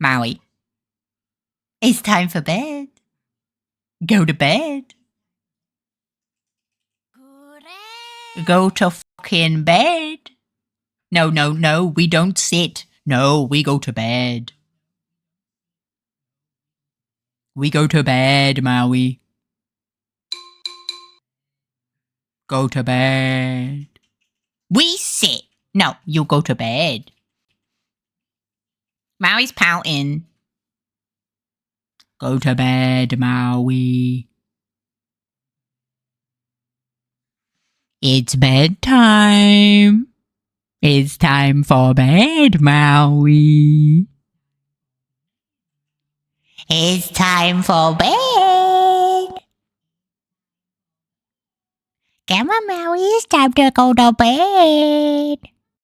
Maui. It's time for bed. Go to bed. Go to fucking bed. No, we don't sit. No, we go to bed. We go to bed, Maui. Go to bed. We sit. No, you go to bed. Maui's pouting. Go to bed, Maui. It's bedtime. It's time for bed, Maui. It's time for bed. Come on, Maui. It's time to go to bed.